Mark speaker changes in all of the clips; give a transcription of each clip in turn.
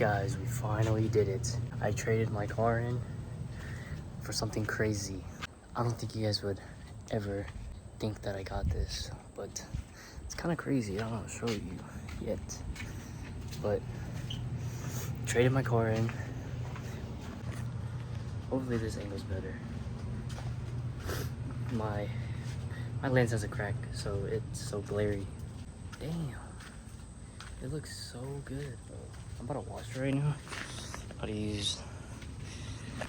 Speaker 1: Guys, we finally did it. I traded my car in for something crazy. I don't think you guys would ever think that I got this, but it's kind of crazy. I don't want to show you yet, but traded my car in. Hopefully this angle's better. My lens has a crack, so it's so glary. Damn, it looks so good, bro. I'm about to wash it right now. I'm about to use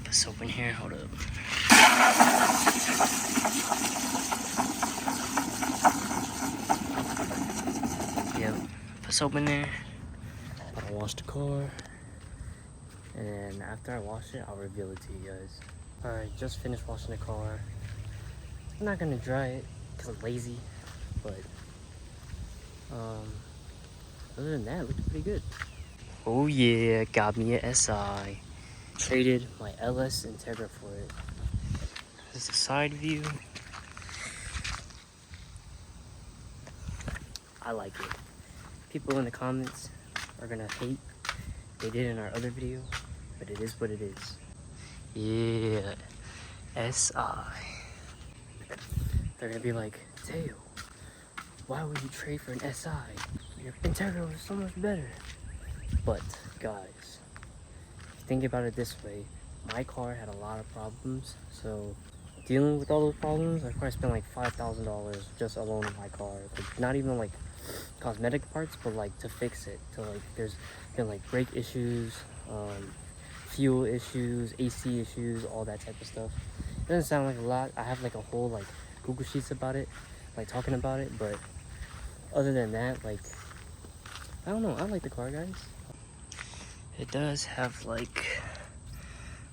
Speaker 1: the soap in here. Hold up. Yep, put soap in there. I'm about to wash the car. And then after I wash it, I'll reveal it to you guys. Alright, just finished washing the car. I'm not gonna dry it because I'm lazy, but other than that, it looks pretty good. Oh yeah, got me a SI. Traded my LS Integra for it. This is the side view. I like it. People in the comments are gonna hate. They did in our other video, but it is what it is. Yeah, SI. They're gonna be like, Teo, why would you trade for an SI? Your Integra was so much better. But guys, think about it this way. My car had a lot of problems, so dealing with all those problems, I probably spent like $5,000 just alone on my car. Like, not even like cosmetic parts, but like to fix it. To like, there's been like brake issues, fuel issues, AC issues, all that type of stuff. It doesn't sound like a lot. I have like a whole like Google Sheets about it, like talking about it. But other than that, like, I don't know. I like the car, guys. It does have like,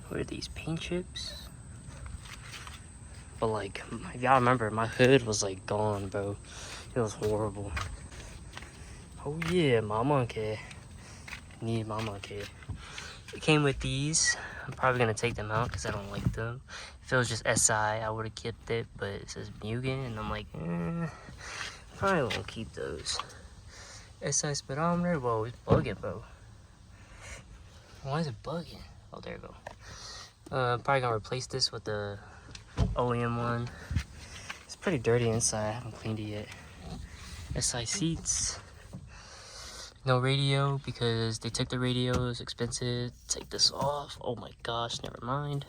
Speaker 1: what are these, paint chips? But like, if y'all remember, my hood was like gone, bro. It was horrible. Oh yeah, my monkey. Need my monkey. It came with these. I'm probably gonna take them out because I don't like them. If it was just SI, I would have kept it, but it says Mugen, and I'm like, probably won't keep those. SI speedometer, whoa, it's bugging, bro. Why is it bugging? Oh, there you go. Probably gonna replace this with the OEM one. It's pretty dirty inside. I haven't cleaned it yet. SI seats. No radio because they took the radio. It's expensive. Take this off. Oh my gosh, never mind.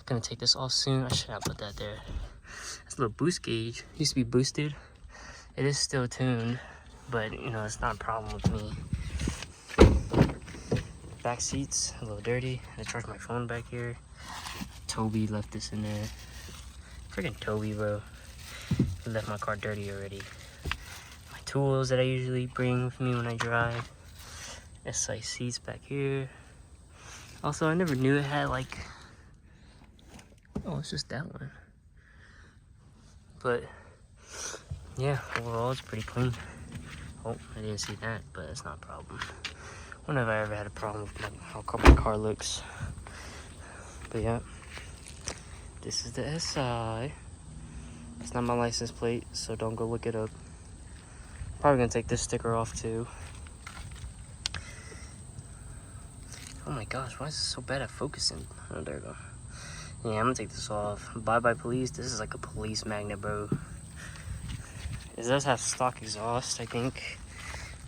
Speaker 1: Gonna take this off soon. I should not put that there. It's a little boost gauge. Used to be boosted. It is still tuned, but you know, it's not a problem with me. Back seats, a little dirty. I charge my phone back here. Toby left this in there. Freaking Toby, bro. He left my car dirty already. My tools that I usually bring with me when I drive. SI seats back here. Also, I never knew it had like, oh, it's just that one. But yeah, overall it's pretty clean. Oh, I didn't see that, but it's not a problem. When have I ever had a problem with how my car looks? But yeah, this is the SI. It's not my license plate, so don't go look it up. Probably gonna take this sticker off too. Oh my gosh, why is it so bad at focusing? Oh, there we go. Yeah, I'm gonna take this off. Bye bye police. This is like a police magnet, bro. It does have stock exhaust, I think.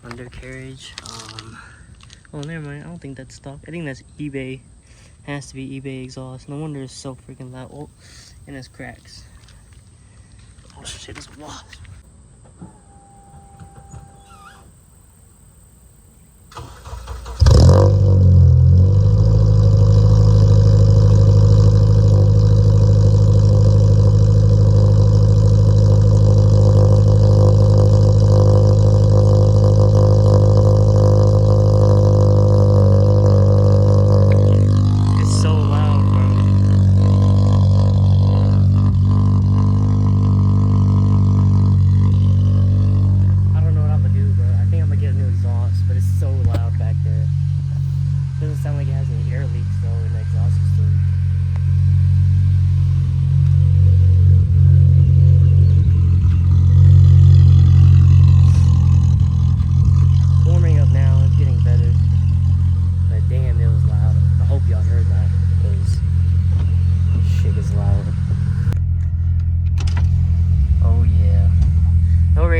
Speaker 1: Undercarriage. Oh, never mind. I don't think that's stock. I think that's eBay. Has to be eBay exhaust. No wonder it's so freaking loud. Oh, and it's cracks. Oh shit, it's a lot.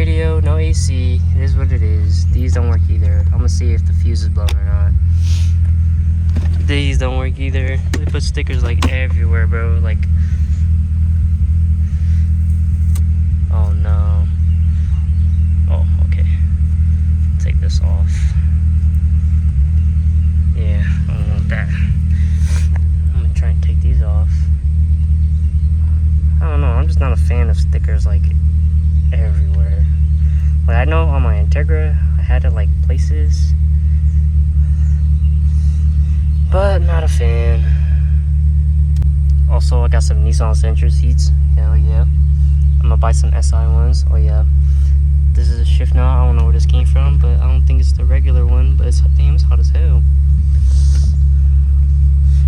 Speaker 1: video, no AC. It is what it is. These don't work either. I'm gonna see if the fuse is blown or not. These don't work either. They put stickers like everywhere, bro. Like, oh no. Oh, okay. Take this off. Yeah, I don't want that. I'm gonna try and take these off. I don't know. I'm just not a fan of stickers like everywhere. Like, I know on my Integra, I had it like places, but not a fan. Also, I got some Nissan Sentra seats. Hell yeah. I'm gonna buy some SI ones. Oh yeah. This is a shift now. I don't know where this came from, but I don't think it's the regular one. But it's, damn, it's hot as hell.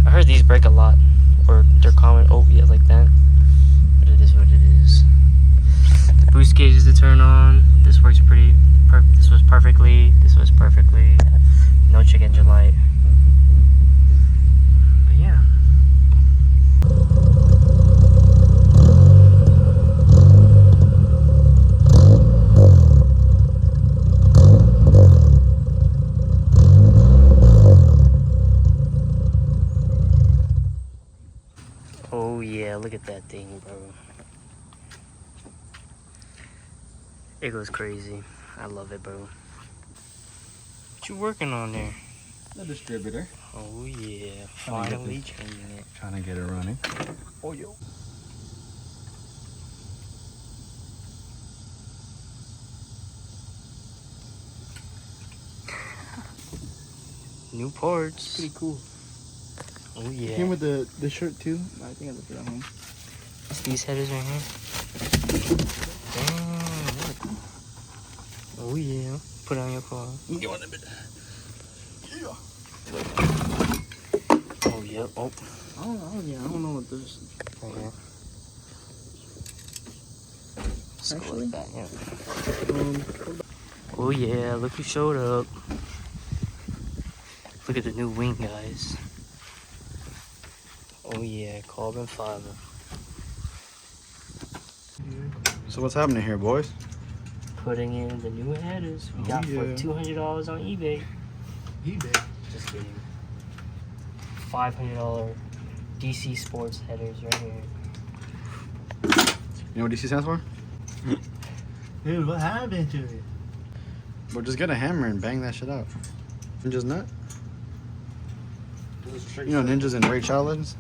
Speaker 1: I heard these break a lot, or they're common. Oh yeah, like that. But it is what it is. The boost gauge is to turn on. This works pretty. This was perfectly. This was perfectly. No check engine light. But yeah. Oh yeah, look at that thing, bro. It goes crazy. I love it, bro. What you working on there?
Speaker 2: The distributor.
Speaker 1: Oh yeah, finally changing it.
Speaker 2: Trying to get it running.
Speaker 1: Oh yo. New parts.
Speaker 3: Pretty cool.
Speaker 1: Oh yeah.
Speaker 3: Came with the shirt too. I think I left it at home.
Speaker 1: It's these headers right here. Damn. Look. Oh yeah. Put it on your car.
Speaker 3: Get one of it. Yeah.
Speaker 1: Oh yeah. Oh.
Speaker 3: I don't know what this.
Speaker 1: Right here. Just go
Speaker 3: Actually?
Speaker 1: like that, yeah. Oh yeah, look who showed up. Look at the new wing, guys. Oh yeah, carbon fiber.
Speaker 2: So what's happening here, boys?
Speaker 1: Putting in the new headers we got for $200 on eBay.
Speaker 3: eBay.
Speaker 1: Just kidding. $500 DC Sports headers right here.
Speaker 2: You know what DC stands for?
Speaker 3: Dude, what happened to it?
Speaker 2: Well, just get a hammer and bang that shit out. Ninja's nut. You know Ninja's in Raid Shadow Legends?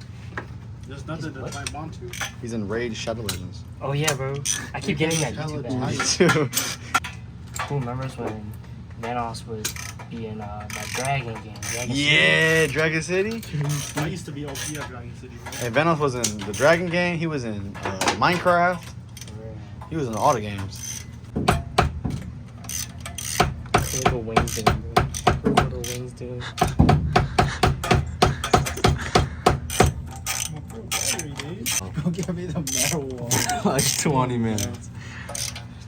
Speaker 3: There's nothing to climb onto.
Speaker 2: He's in Raid Shadow Legends.
Speaker 1: Oh yeah, bro. I keep getting that YouTube ad.
Speaker 2: Me too.
Speaker 1: Who remembers when Manos would be in that Dragon game? Dragon
Speaker 2: Yeah, Dragon City.
Speaker 3: I used to be OP at Dragon City. Right?
Speaker 2: Hey, Venos was in the Dragon game. He was in Minecraft. He was in all the games.
Speaker 1: Look what Wayne's doing, bro. Look what Wayne's doing.
Speaker 3: Go get me the metal one.
Speaker 2: Like 20 minutes.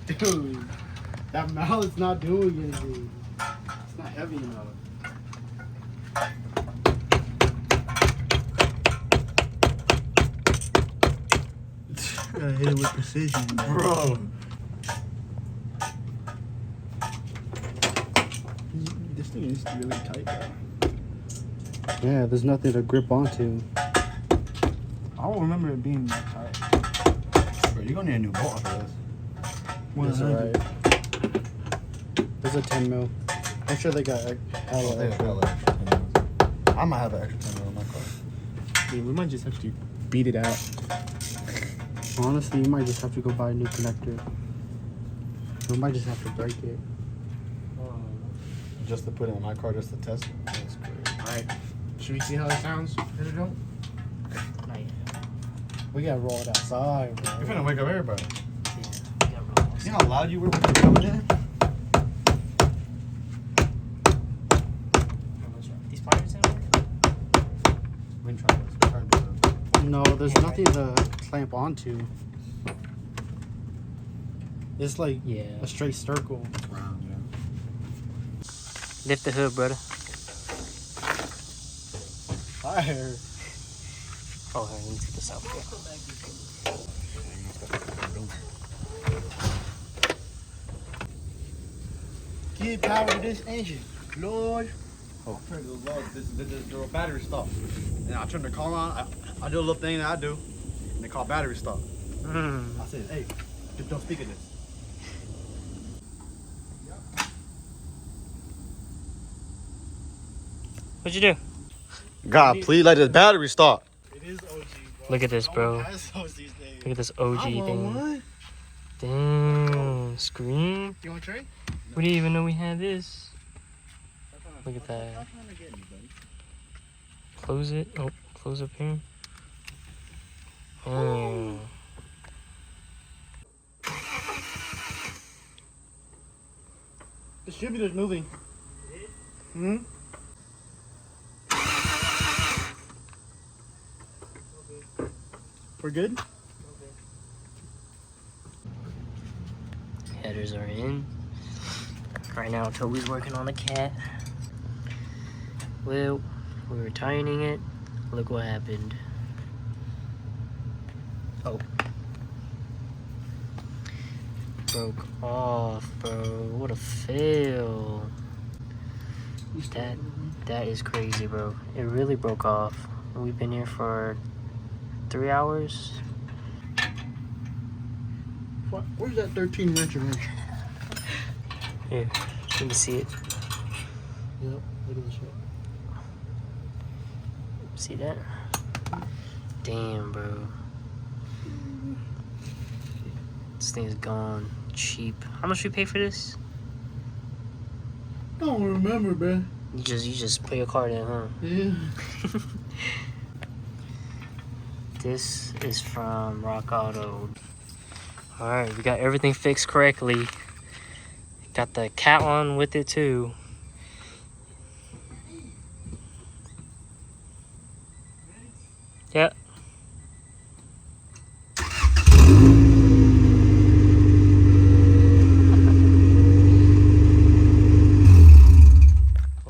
Speaker 3: Dude, that mallet's not doing anything. It's not heavy enough. Gotta hit it with precision,
Speaker 2: Bro.
Speaker 3: This thing is really tight, bro.
Speaker 2: Yeah, there's nothing to grip onto.
Speaker 3: I don't remember it being tight.
Speaker 2: Bro, you're gonna need a new bolt for this.
Speaker 3: That's
Speaker 2: alright.
Speaker 3: There's a 10 mil. I'm sure they got hella extra.
Speaker 2: I might have an extra 10 mil in my car.
Speaker 3: Dude, we might just have to beat it out. Honestly, you might just have to go buy a new connector. We might just have to break it.
Speaker 2: Just to put it in my car, just to test it. That's great.
Speaker 3: Alright. Should we see how it sounds? Hit it up? We gotta roll it outside, bro.
Speaker 2: You're finna wake up everybody.
Speaker 1: Yeah, we got rolls.
Speaker 2: You know how loud you were when you were coming in?
Speaker 1: These pliers in there?
Speaker 2: We can try this. Try to do this.
Speaker 3: No, there's nothing to clamp onto. It's like
Speaker 1: Yeah.
Speaker 3: a straight circle.
Speaker 2: It's round, yeah.
Speaker 1: Lift the hood, brother.
Speaker 3: Fire.
Speaker 1: Oh, here, let me take this out.
Speaker 3: give power to this engine. Lord.
Speaker 2: Oh, turn the low. This battery stop. And I turn the car on. I do a little thing that I do, and they call battery stop. I said, hey, don't speak of this.
Speaker 1: What'd you do?
Speaker 2: God, please let this battery stop.
Speaker 3: It is OG, bro.
Speaker 1: Look at this, bro.
Speaker 3: No one has those these days.
Speaker 1: Look at this OG
Speaker 3: I want
Speaker 1: thing.
Speaker 3: one.
Speaker 1: Damn, screen.
Speaker 3: You want a tray?
Speaker 1: We didn't even know we had this. Look at that. Close it. Oh, close up here. Oh.
Speaker 3: Distributor's moving. Hmm? We're good?
Speaker 1: Headers are in. Right now, Toby's working on the cat. Well, we were tightening it. Look what happened. Oh. Broke off, bro. What a fail. That is crazy, bro. It really broke off. We've been here for 3 hours.
Speaker 3: What? Where's that 13 wrench?
Speaker 1: Here, let me see it.
Speaker 3: Yep, look at this shit.
Speaker 1: See that? Damn, bro. This thing's gone. Cheap. How much we pay for this?
Speaker 3: I don't remember, man.
Speaker 1: You just put your card in, huh?
Speaker 3: Yeah.
Speaker 1: This is from Rock Auto. Alright, we got everything fixed correctly. Got the cat on with it too. Yep.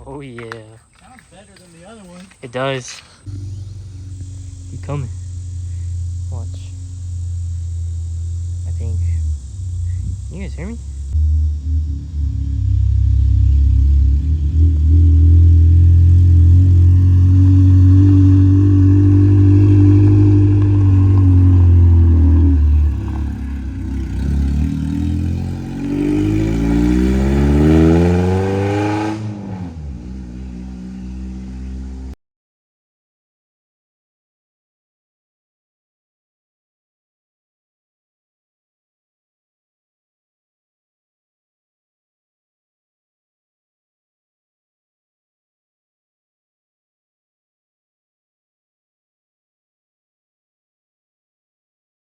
Speaker 1: Oh yeah.
Speaker 3: Sounds better than the other one.
Speaker 1: It does. Keep coming. Watch. I think. You guys hear me?